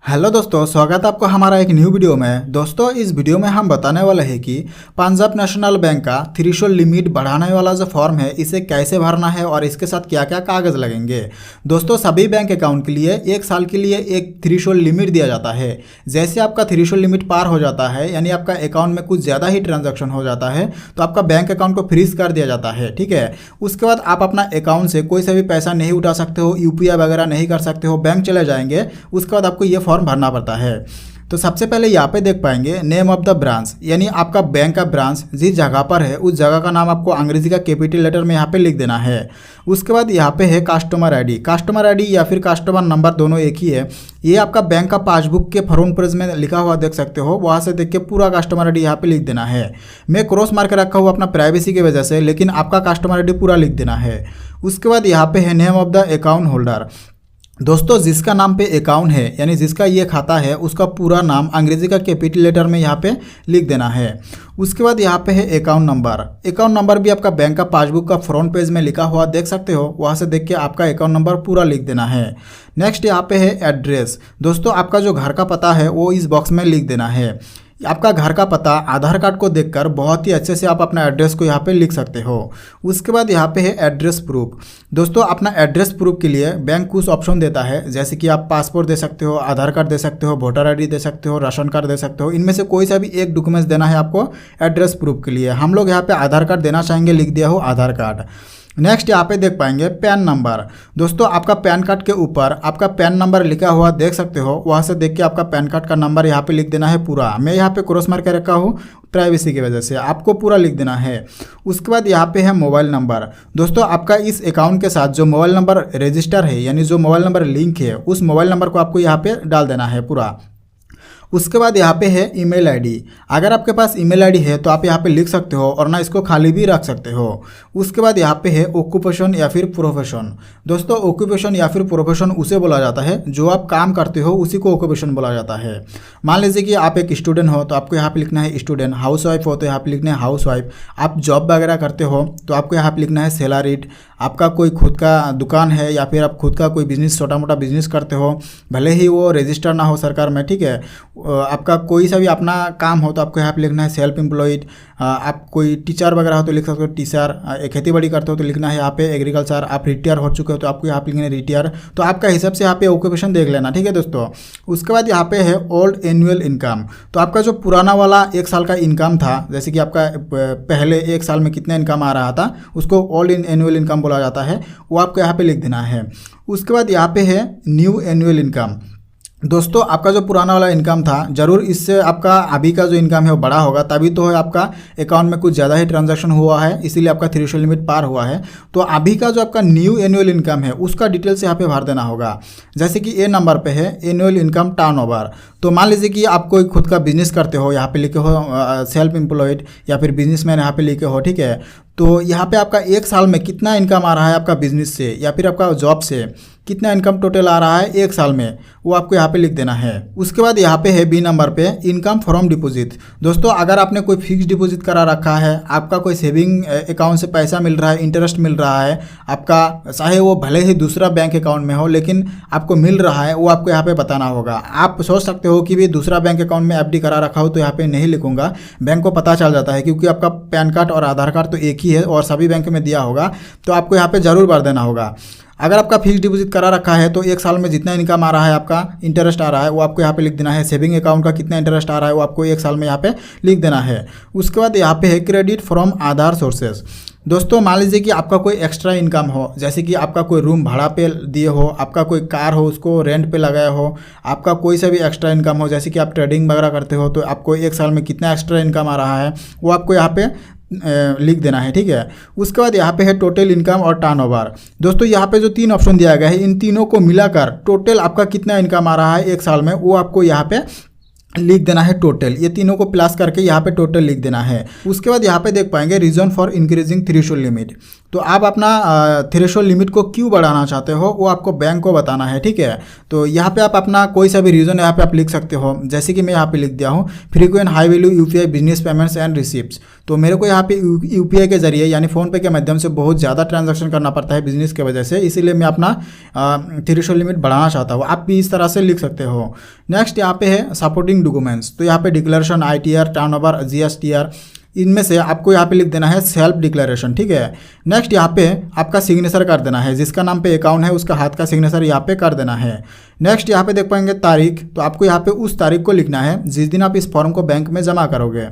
Hello दोस्तों, स्वागत है आपको हमारा एक न्यू वीडियो में। दोस्तों, इस वीडियो में हम बताने वाले हैं कि पंजाब नेशनल बैंक का थ्रेशोल्ड लिमिट बढ़ाने वाला जो फॉर्म है इसे कैसे भरना है और इसके साथ क्या क्या कागज़ लगेंगे। दोस्तों, सभी बैंक अकाउंट के लिए एक साल के लिए एक थ्रेशोल्ड लिमिट दिया जाता है। जैसे आपका थ्रेशोल्ड लिमिट पार हो जाता है, यानी आपका अकाउंट में कुछ ज़्यादा ही ट्रांजेक्शन हो जाता है, तो आपका बैंक अकाउंट को फ्रीज कर दिया जाता है। ठीक है, उसके बाद आप अपना अकाउंट से कोई सा भी पैसा नहीं उठा सकते हो, यूपीआई वगैरह नहीं कर सकते हो, बैंक चले जाएंगे। उसके बाद आपको ये फॉर्म भरना पड़ता है। तो सबसे पहले यहाँ पे देख पाएंगे नेम ऑफ द ब्रांच, यानी आपका बैंक का ब्रांच जिस जगह पर है उस जगह का नाम आपको अंग्रेजी का कैपिटल लेटर में यहाँ पे लिख देना है। उसके बाद यहाँ पे है कस्टमर आईडी। कस्टमर आईडी या फिर कस्टमर नंबर दोनों एक ही है। ये आपका बैंक का पासबुक के फ्रंट पेज में लिखा हुआ देख सकते हो, वहाँ से देख के पूरा कस्टमर आईडी यहाँ पे लिख देना है। मैं क्रॉस मार के रखा हुआ अपना प्राइवेसी की वजह से, लेकिन आपका कस्टमर आईडी पूरा लिख देना है। उसके बाद यहाँ पे है name of the account holder. दोस्तों, जिसका नाम पे अकाउंट है, यानी जिसका ये खाता है, उसका पूरा नाम अंग्रेजी का कैपिटल लेटर में यहाँ पे लिख देना है। उसके बाद यहाँ पे है अकाउंट नंबर। अकाउंट नंबर भी आपका बैंक का पासबुक का फ्रंट पेज में लिखा हुआ देख सकते हो, वहाँ से देख के आपका अकाउंट नंबर पूरा लिख देना है। नेक्स्ट यहाँ पे है एड्रेस। दोस्तों, आपका जो घर का पता है वो इस बॉक्स में लिख देना है। आपका घर का पता आधार कार्ड को देखकर बहुत ही अच्छे से आप अपना एड्रेस को यहाँ पे लिख सकते हो। उसके बाद यहाँ पे है एड्रेस प्रूफ। दोस्तों, अपना एड्रेस प्रूफ के लिए बैंक कुछ ऑप्शन देता है, जैसे कि आप पासपोर्ट दे सकते हो, आधार कार्ड दे सकते हो, वोटर आईडी दे सकते हो, राशन कार्ड दे सकते हो। इनमें से कोई सा भी एक डॉक्यूमेंट्स देना है आपको एड्रेस प्रूफ के लिए। हम लोग यहाँ पे आधार कार्ड देना चाहेंगे, लिख दिया हो आधार कार्ड। नेक्स्ट यहाँ पे देख पाएंगे पैन नंबर। दोस्तों, आपका पैन कार्ड के ऊपर आपका पैन नंबर लिखा हुआ देख सकते हो, वहाँ से देख के आपका पैन कार्ड का नंबर यहाँ पे लिख देना है पूरा। मैं यहाँ पे क्रॉस मार के रखा हूँ प्राइवेसी की वजह से, आपको पूरा लिख देना है। उसके बाद यहाँ पे है मोबाइल नंबर। दोस्तों, आपका इस अकाउंट के साथ जो मोबाइल नंबर रजिस्टर है, यानी जो मोबाइल नंबर लिंक है, उस मोबाइल नंबर को आपको यहाँ पे डाल देना है पूरा। उसके बाद यहाँ पे है ईमेल आईडी। अगर आपके पास ईमेल आईडी है तो आप यहाँ पे लिख सकते हो, और ना इसको खाली भी रख सकते हो। उसके बाद यहाँ पे है ऑक्यूपेशन या फिर प्रोफेशन। दोस्तों, ऑक्यूपेशन या फिर प्रोफेशन उसे बोला जाता है जो आप काम करते हो, उसी को ऑक्यूपेशन बोला जाता है। मान लीजिए कि आप एक स्टूडेंट हो तो आपको यहाँ पे लिखना है स्टूडेंट। हाउस वाइफ हो तो यहाँ पे लिखना है हाउस वाइफ। आप जॉब वगैरह करते हो तो आपको यहाँ पे लिखना है सैलरीड। आपका कोई खुद का दुकान है या फिर आप खुद का कोई बिजनेस, छोटा मोटा बिजनेस करते हो, भले ही वो रजिस्टर ना हो सरकार में, ठीक है, आपका कोई सा भी अपना काम हो तो आपको यहाँ पे लिखना है सेल्फ एम्प्लॉयड। आप कोई टीचर वगैरह हो तो लिख सकते हो टीचर। खेती बाड़ी करते हो तो लिखना है यहाँ पे एग्रीकल्चर। आप रिटायर हो चुके हो तो आपको यहाँ पे लिखना है रिटायर। तो आपका हिसाब से यहाँ पे ऑक्यूपेशन देख लेना, ठीक है दोस्तों। उसके बाद यहाँ पे है ओल्ड एनुअल इनकम। तो आपका जो पुराना वाला एक साल का इनकम था, जैसे कि आपका पहले एक साल में कितना इनकम आ रहा था, उसको ओल्ड एनुअल इनकम बोला जाता है, वो आपको यहाँ पे लिख देना है। उसके बाद यहाँ पे है न्यू एनुअल इनकम। दोस्तों, आपका जो पुराना वाला इनकम था, जरूर इससे आपका अभी का जो इनकम है वो बड़ा होगा, तभी तो है आपका अकाउंट में कुछ ज़्यादा ही ट्रांजैक्शन हुआ है, इसीलिए आपका थ्रेशोल्ड लिमिट पार हुआ है। तो अभी का जो आपका न्यू एनुअल इनकम है उसका डिटेल्स यहाँ पे भर देना होगा। जैसे कि ए नंबर पे है एनुअल इनकम टर्नओवर। तो मान लीजिए कि आप कोई खुद का बिजनेस करते हो, यहाँ पे लिखे हो सेल्फ एम्प्लॉयड या फिर बिजनेसमैन यहाँ पे लिखे हो, ठीक है। तो यहाँ पे आपका एक साल में कितना इनकम आ रहा है आपका बिजनेस से या फिर आपका जॉब से, कितना इनकम टोटल आ रहा है एक साल में, वो आपको यहाँ पे लिख देना है। उसके बाद यहाँ पे है बी नंबर पे इनकम फ्रॉम डिपॉजिट। दोस्तों, अगर आपने कोई फिक्स डिपॉजिट करा रखा है, आपका कोई सेविंग अकाउंट से पैसा मिल रहा है, इंटरेस्ट मिल रहा है आपका, चाहे वो भले ही दूसरा बैंक अकाउंट में हो लेकिन आपको मिल रहा है, वो आपको यहाँ पे बताना होगा। आप सोच सकते हो कि भी दूसरा बैंक अकाउंट में एफडी करा रखा हो तो यहाँ पे नहीं लिखूंगा, बैंक को पता चल जाता है, क्योंकि आपका पैन कार्ड और आधार कार्ड तो एक ही है और सभी बैंक में दिया होगा, तो आपको यहाँ पे जरूर भर देना होगा। अगर आपका फिक्स डिपॉजिट करा रखा है तो एक साल में जितना इनकम आ रहा है, आपका इंटरेस्ट आ रहा है, वो आपको यहाँ पे लिख देना है। सेविंग अकाउंट का कितना इंटरेस्ट आ रहा है वो आपको एक साल में यहाँ पे लिख देना है। उसके बाद यहाँ पे है क्रेडिट फ्रॉम आधार सोर्सेज। दोस्तों, मान लीजिए कि आपका कोई एक्स्ट्रा इनकम हो, जैसे कि आपका कोई रूम भाड़ा पे दिए हो, आपका कोई कार हो उसको रेंट पे लगाया हो, आपका कोई सा भी एक्स्ट्रा इनकम हो, जैसे कि आप ट्रेडिंग वगैरह करते हो, तो आपको एक साल में कितना एक्स्ट्रा इनकम आ रहा है वो आपको यहाँ पे लिख देना है, ठीक है। उसके बाद यहाँ पे है टोटल इनकम और टर्नओवर। दोस्तों, यहाँ पे जो तीन ऑप्शन दिया गया है, इन तीनों को मिलाकर टोटल आपका कितना इनकम आ रहा है एक साल में, वो आपको यहाँ पे लिख देना है टोटल। ये तीनों को प्लस करके यहाँ पे टोटल लिख देना है। उसके बाद यहाँ पे देख पाएंगे reason for increasing threshold limit. तो आप अपना थ्रेशोल्ड लिमिट को क्यों बढ़ाना चाहते हो वो आपको बैंक को बताना है, ठीक है। तो यहाँ पे आप अपना कोई सा भी रीज़न यहाँ पे आप लिख सकते हो, जैसे कि मैं यहाँ पे लिख दिया हूँ frequent high value UPI business payments and receipts. तो मेरे को यहाँ पे यूपीआई के जरिए यानी फ़ोनपे के माध्यम से बहुत ज़्यादा ट्रांजैक्शन करना पड़ता है बिजनेस की वजह से, इसीलिए मैं अपना थ्रेशोल्ड लिमिट बढ़ाना चाहता हूँ। आप भी इस तरह से लिख सकते हो। नेक्स्ट यहाँ पे है सपोर्टिंग डॉक्यूमेंट्स। तो यहाँ पे डिक्लेरेशन, आईटीआर, टर्नओवर, जीएसटीआर, इनमें से आपको यहाँ पे लिख देना है सेल्फ डिक्लेरेशन, ठीक है। नेक्स्ट यहाँ पे आपका सिग्नेचर कर देना है, जिसका नाम पे अकाउंट है उसका हाथ का सिग्नेचर यहाँ पे कर देना है। नेक्स्ट यहाँ पे देख पाएंगे तारीख, तो आपको यहाँ पे उस तारीख को लिखना है जिस दिन आप इस फॉर्म को बैंक में जमा करोगे।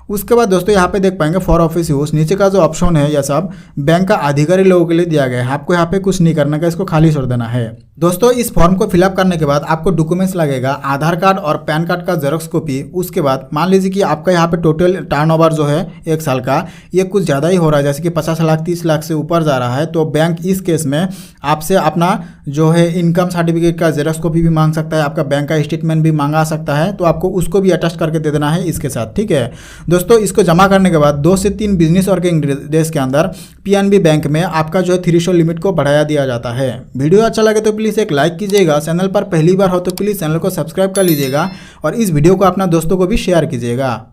उसके बाद दोस्तों यहाँ पे देख पाएंगे फॉर ऑफिस यूज, नीचे का जो ऑप्शन है यह सब बैंक का अधिकारी लोगों के लिए दिया गया है, आपको यहाँ पे कुछ नहीं करना का, इसको खाली छोड़ देना है। दोस्तों इस फॉर्म को फिलअप करने के बाद आपको डॉक्यूमेंट्स लगेगा आधार कार्ड और पैन कार्ड का जेरॉक्स कॉपी। उसके बाद मान लीजिए कि आपका यहाँ पे टोटल टर्नओवर जो है 1 साल का ये कुछ ज़्यादा ही हो रहा है, जैसे कि 50 लाख 30 लाख से ऊपर जा रहा है, तो बैंक इस केस में आपसे अपना जो है इनकम सर्टिफिकेट का जेरॉक्स कॉपी भी मांग सकता है, आपका बैंक का स्टेटमेंट भी मांगा सकता है, तो आपको उसको भी अटैच करके दे देना है इसके साथ, ठीक है। दोस्तों इसको जमा करने के बाद 2 से 3 बिजनेस वर्किंग डेज के अंदर पीएनबी बैंक में आपका जो है थ्रेशोल्ड लिमिट को बढ़ाया दिया जाता है। वीडियो अच्छा लगे तो प्लीज़ एक लाइक कीजिएगा, चैनल पर पहली बार हो तो प्लीज़ चैनल को सब्सक्राइब कर लीजिएगा और इस वीडियो को अपना दोस्तों को भी शेयर कीजिएगा।